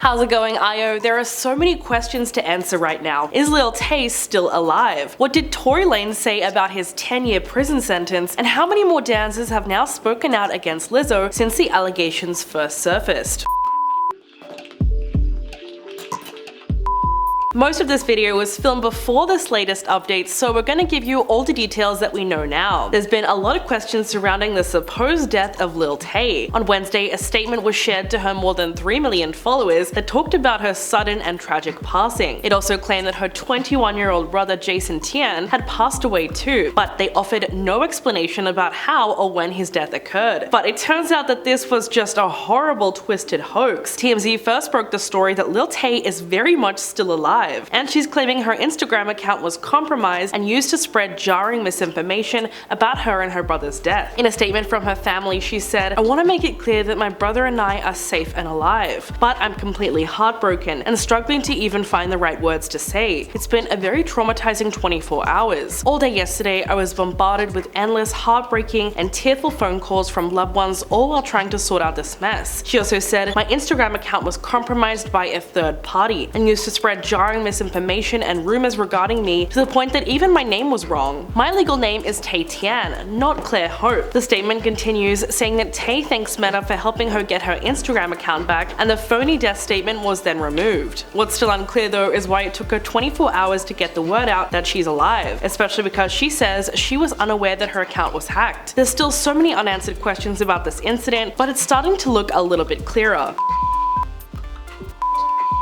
How's it going, IO? There are so many questions to answer right now. Is Lil Tay still alive? What did Tory Lanez say about his 10-year prison sentence? And how many more dancers have now spoken out against Lizzo since the allegations first surfaced? Most of this video was filmed before this latest update, so we're gonna give you all the details that we know now. There's been a lot of questions surrounding the supposed death of Lil Tay. On Wednesday, a statement was shared to her more than 3 million followers that talked about her sudden and tragic passing. It also claimed that her 21-year-old brother Jason Tian had passed away too, but they offered no explanation about how or when his death occurred. But it turns out that this was just a horrible, twisted hoax. TMZ first broke the story that Lil Tay is very much still alive, and she's claiming her Instagram account was compromised and used to spread jarring misinformation about her and her brother's death. In a statement from her family, she said, "I want to make it clear that my brother and I are safe and alive, but I'm completely heartbroken and struggling to even find the right words to say. It's been a very traumatizing 24 hours. All day yesterday, I was bombarded with endless, heartbreaking, and tearful phone calls from loved ones, all while trying to sort out this mess." She also said, "My Instagram account was compromised by a third party and used to spread jarring misinformation and rumors regarding me to the point that even my name was wrong. My legal name is Tay Tian, not Claire Hope." The statement continues, saying that Tay thanks Meta for helping her get her Instagram account back, and the phony death statement was then removed. What's still unclear though is why it took her 24 hours to get the word out that she's alive, especially because she says she was unaware that her account was hacked. There's still so many unanswered questions about this incident, but it's starting to look a little bit clearer.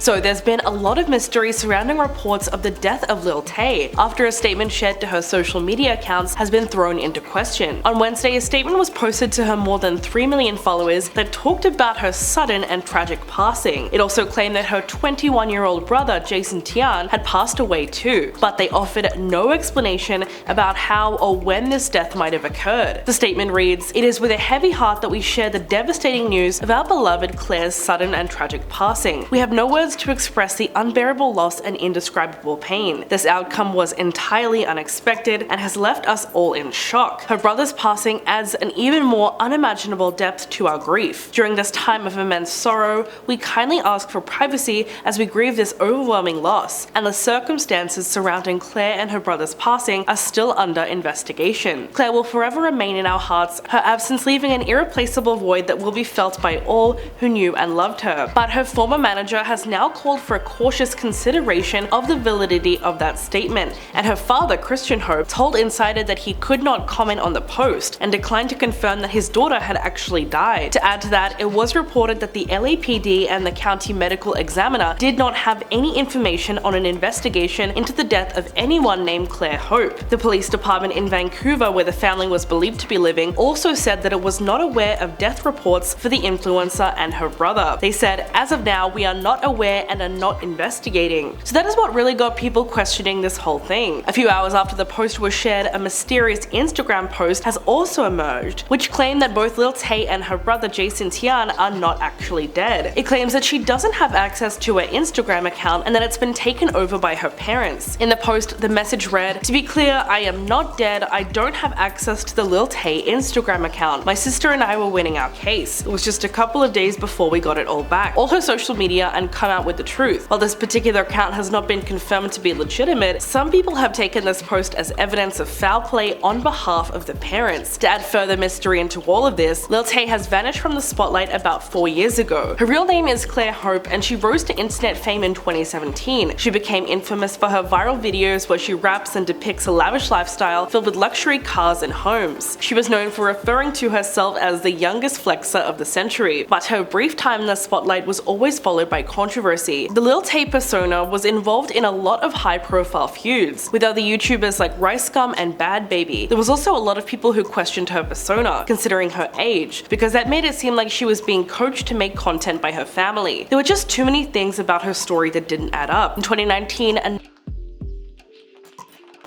So there's been a lot of mystery surrounding reports of the death of Lil Tay after a statement shared to her social media accounts has been thrown into question. On Wednesday, a statement was posted to her more than 3 million followers that talked about her sudden and tragic passing. It also claimed that her 21-year-old brother Jason Tian had passed away too, but they offered no explanation about how or when this death might have occurred. The statement reads, "It is with a heavy heart that we share the devastating news of our beloved Claire's sudden and tragic passing. We have no words to express the unbearable loss and indescribable pain. This outcome was entirely unexpected and has left us all in shock. Her brother's passing adds an even more unimaginable depth to our grief. During this time of immense sorrow, we kindly ask for privacy as we grieve this overwhelming loss, and the circumstances surrounding Claire and her brother's passing are still under investigation. Claire will forever remain in our hearts, her absence leaving an irreplaceable void that will be felt by all who knew and loved her." But her former manager has now called for a cautious consideration of the validity of that statement, and her father, Christian Hope, told Insider that he could not comment on the post and declined to confirm that his daughter had actually died. To add to that, it was reported that the LAPD and the county medical examiner did not have any information on an investigation into the death of anyone named Claire Hope. The police department in Vancouver, where the family was believed to be living, also said that it was not aware of death reports for the influencer and her brother. They said, "As of now, we are not aware and are not investigating." So that is what really got people questioning this whole thing. A few hours after the post was shared, a mysterious Instagram post has also emerged, which claimed that both Lil Tay and her brother Jason Tian are not actually dead. It claims that she doesn't have access to her Instagram account and that it's been taken over by her parents. In the post, the message read, "To be clear, I am not dead. I don't have access to the Lil Tay Instagram account. My sister and I were winning our case. It was just a couple of days before we got it all back." All her social media and come out with the truth. While this particular account has not been confirmed to be legitimate, some people have taken this post as evidence of foul play on behalf of the parents. To add further mystery into all of this, Lil Tay has vanished from the spotlight about 4 years ago. Her real name is Claire Hope, and she rose to internet fame in 2017. She became infamous for her viral videos where she raps and depicts a lavish lifestyle filled with luxury cars and homes. She was known for referring to herself as the youngest flexer of the century, but her brief time in the spotlight was always followed by controversy. The Lil Tay persona was involved in a lot of high-profile feuds with other YouTubers like Rice Gum and Bad Baby. There was also a lot of people who questioned her persona, considering her age, because that made it seem like she was being coached to make content by her family. There were just too many things about her story that didn't add up. In 2019,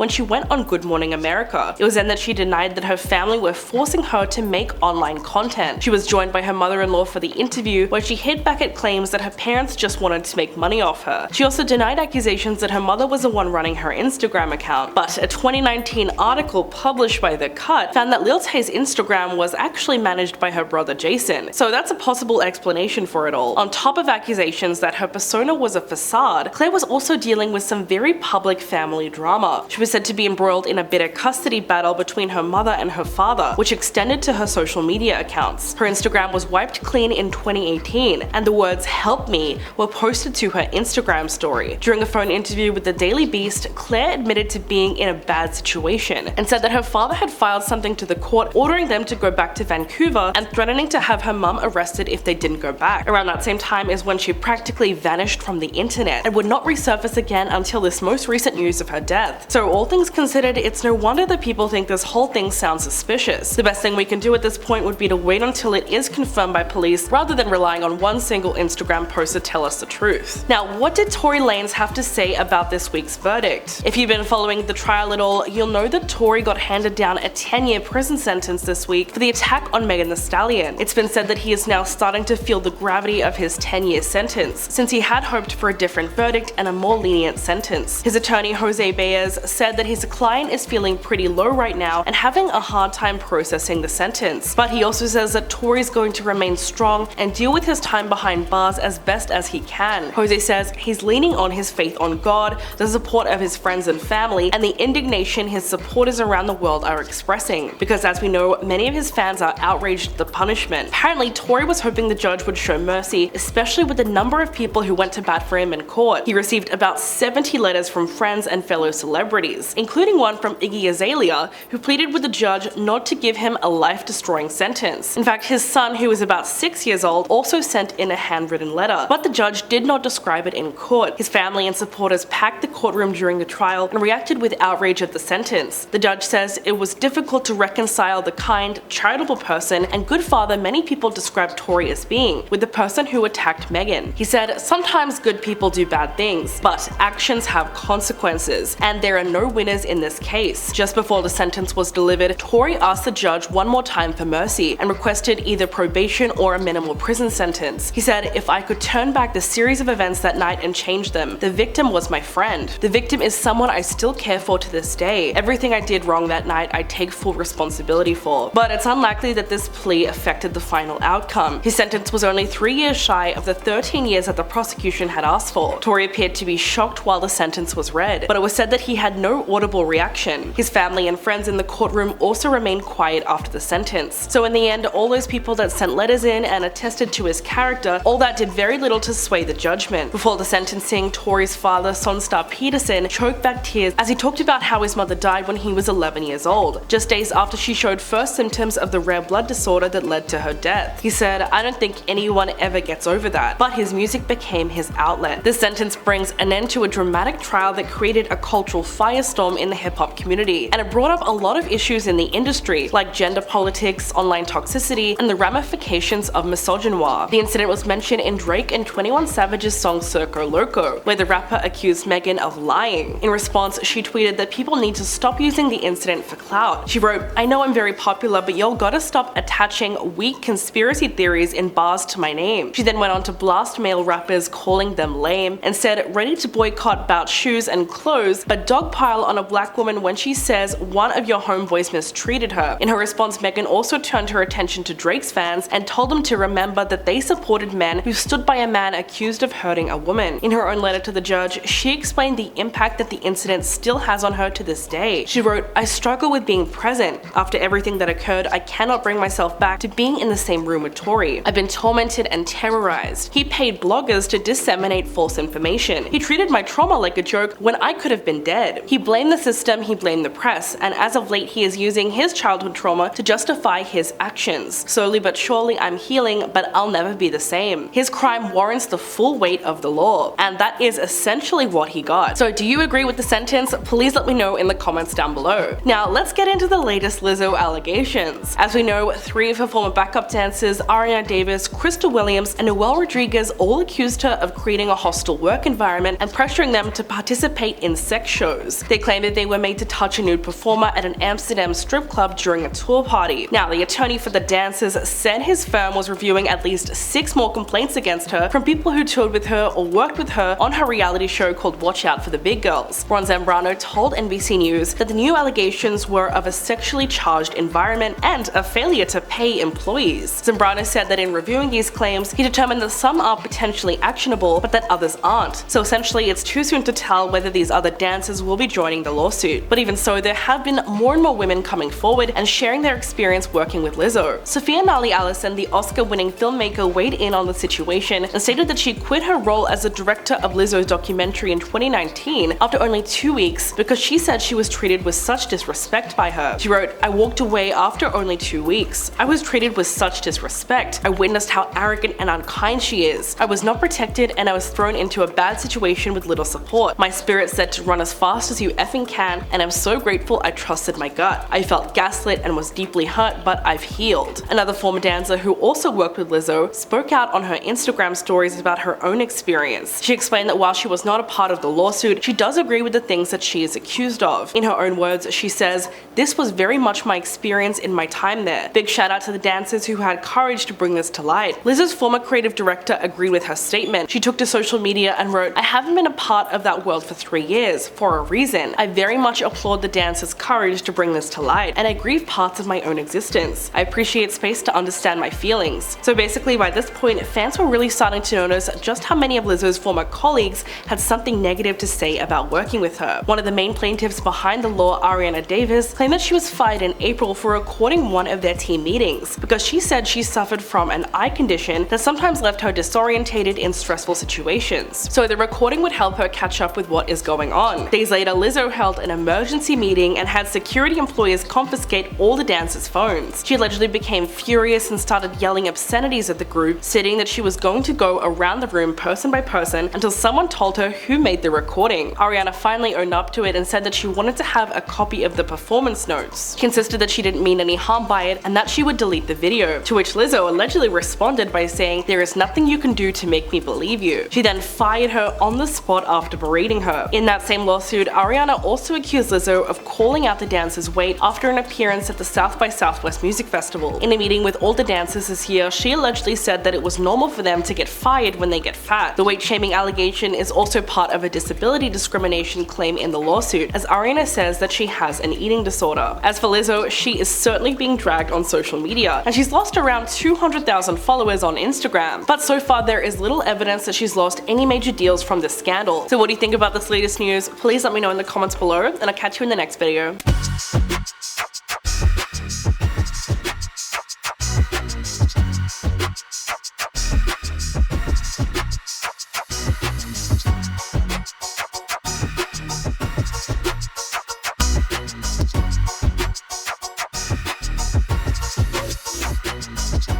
when she went on Good Morning America. It was then that she denied that her family were forcing her to make online content. She was joined by her mother-in-law for the interview, where she hit back at claims that her parents just wanted to make money off her. She also denied accusations that her mother was the one running her Instagram account. But a 2019 article published by The Cut found that Lil Tay's Instagram was actually managed by her brother Jason. So that's a possible explanation for it all. On top of accusations that her persona was a facade, Claire was also dealing with some very public family drama. She was said to be embroiled in a bitter custody battle between her mother and her father, which extended to her social media accounts. Her Instagram was wiped clean in 2018, and the words "help me" were posted to her Instagram story. During a phone interview with the Daily Beast, Claire admitted to being in a bad situation and said that her father had filed something to the court ordering them to go back to Vancouver and threatening to have her mum arrested if they didn't go back. Around that same time is when she practically vanished from the internet and would not resurface again until this most recent news of her death. So all things considered, it's no wonder that people think this whole thing sounds suspicious. The best thing we can do at this point would be to wait until it is confirmed by police rather than relying on one single Instagram post to tell us the truth. Now, what did Tory Lanez have to say about this week's verdict? If you've been following the trial at all, you'll know that Tory got handed down a 10-year prison sentence this week for the attack on Megan Thee Stallion. It's been said that he is now starting to feel the gravity of his 10-year sentence, since he had hoped for a different verdict and a more lenient sentence. His attorney Jose Baez said that his client is feeling pretty low right now and having a hard time processing the sentence. But he also says that Tory's going to remain strong and deal with his time behind bars as best as he can. Jose says he's leaning on his faith on God, the support of his friends and family, and the indignation his supporters around the world are expressing, because as we know, many of his fans are outraged at the punishment. Apparently, Tory was hoping the judge would show mercy, especially with the number of people who went to bat for him in court. He received about 70 letters from friends and fellow celebrities, including one from Iggy Azalea, who pleaded with the judge not to give him a life-destroying sentence. In fact, his son, who was about 6 years old, also sent in a handwritten letter, but the judge did not describe it in court. His family and supporters packed the courtroom during the trial and reacted with outrage at the sentence. The judge says it was difficult to reconcile the kind, charitable person and good father many people describe Tory as being with the person who attacked Megan. He said, "Sometimes good people do bad things, but actions have consequences, and there are no winners in this case." Just before the sentence was delivered, Tory asked the judge one more time for mercy and requested either probation or a minimal prison sentence. He said, "If I could turn back the series of events that night and change them, the victim was my friend. The victim is someone I still care for to this day. Everything I did wrong that night I take full responsibility for." But it's unlikely that this plea affected the final outcome. His sentence was only 3 years shy of the 13 years that the prosecution had asked for. Tory appeared to be shocked while the sentence was read, but it was said that he had no audible reaction. His family and friends in the courtroom also remained quiet after the sentence. So in the end, all those people that sent letters in and attested to his character, all that did very little to sway the judgment. Before the sentencing, Tory's father, Sonstar Peterson, choked back tears as he talked about how his mother died when he was 11 years old, just days after she showed first symptoms of the rare blood disorder that led to her death. He said, "I don't think anyone ever gets over that," but his music became his outlet. This sentence brings an end to a dramatic trial that created a cultural firestorm in the hip-hop community, and it brought up a lot of issues in the industry, like gender politics, online toxicity, and the ramifications of misogyny. The incident was mentioned in Drake and 21 Savage's song Circo Loco, where the rapper accused Megan of lying. In response, she tweeted that people need to stop using the incident for clout. She wrote, "I know I'm very popular, but y'all gotta stop attaching weak conspiracy theories in bars to my name." She then went on to blast male rappers, calling them lame, and said, "Ready to boycott bout shoes and clothes, but dogpile on a black woman when she says one of your homeboys mistreated her." In her response, Megan also turned her attention to Drake's fans and told them to remember that they supported men who stood by a man accused of hurting a woman. In her own letter to the judge, she explained the impact that the incident still has on her to this day. She wrote, "I struggle with being present. After everything that occurred, I cannot bring myself back to being in the same room with Tory. I've been tormented and terrorized. He paid bloggers to disseminate false information. He treated my trauma like a joke when I could have been dead. He blamed the system, he blamed the press, and as of late he is using his childhood trauma to justify his actions. Slowly but surely I'm healing, but I'll never be the same. His crime warrants the full weight of the law." And that is essentially what he got. So do you agree with the sentence? Please let me know in the comments down below. Now let's get into the latest Lizzo allegations. As we know, 3 of her former backup dancers, Ariana Davis, Crystal Williams, and Noel Rodriguez, all accused her of creating a hostile work environment and pressuring them to participate in sex shows. They claim that they were made to touch a nude performer at an Amsterdam strip club during a tour party. Now, the attorney for the dancers said his firm was reviewing at least 6 more complaints against her from people who toured with her or worked with her on her reality show called Watch Out for the Big Girls. Ron Zambrano told NBC News that the new allegations were of a sexually charged environment and a failure to pay employees. Zambrano said that in reviewing these claims, he determined that some are potentially actionable, but that others aren't. So essentially, it's too soon to tell whether these other dancers will be joining the lawsuit. But even so, there have been more and more women coming forward and sharing their experience working with Lizzo. Sophia Nali Allison, the Oscar-winning filmmaker, weighed in on the situation and stated that she quit her role as the director of Lizzo's documentary in 2019 after only 2 weeks because she said she was treated with such disrespect by her. She wrote, "I walked away after only 2 weeks. I was treated with such disrespect. I witnessed how arrogant and unkind she is. I was not protected and I was thrown into a bad situation with little support. My spirit said to run as fast as you effing can, and I'm so grateful I trusted my gut. I felt gaslit and was deeply hurt, but I've healed." Another former dancer who also worked with Lizzo spoke out on her Instagram stories about her own experience. She explained that while she was not a part of the lawsuit, she does agree with the things that she is accused of. In her own words, she says, "This was very much my experience in my time there. Big shout out to the dancers who had courage to bring this to light." Lizzo's former creative director agreed with her statement. She took to social media and wrote, "I haven't been a part of that world for 3 years, for a reason. I very much applaud the dancers' courage to bring this to light, and I grieve parts of my own existence. I appreciate space to understand my feelings." So basically, by this point, fans were really starting to notice just how many of Lizzo's former colleagues had something negative to say about working with her. One of the main plaintiffs behind the law, Ariana Davis, claimed that she was fired in April for recording one of their team meetings because she said she suffered from an eye condition that sometimes left her disorientated in stressful situations. So the recording would help her catch up with what is going on. Days later, Lizzo held an emergency meeting and had security employees confiscate all the dancers' phones. She allegedly became furious and started yelling obscenities at the group, stating that she was going to go around the room person by person until someone told her who made the recording. Ariana finally owned up to it and said that she wanted to have a copy of the performance notes. She insisted that she didn't mean any harm by it and that she would delete the video, to which Lizzo allegedly responded by saying, "There is nothing you can do to make me believe you." She then fired her on the spot after berating her. In that same lawsuit, Ariana also accused Lizzo of calling out the dancers' weight after an appearance at the South by Southwest Music Festival. In a meeting with all the dancers this year, she allegedly said that it was normal for them to get fired when they get fat. The weight-shaming allegation is also part of a disability discrimination claim in the lawsuit, as Ariana says that she has an eating disorder. As for Lizzo, she is certainly being dragged on social media, and she's lost around 200,000 followers on Instagram. But so far, there is little evidence that she's lost any major deals from this scandal. So what do you think about this latest news? Please let me know in the comments below, and I'll catch you in the next video.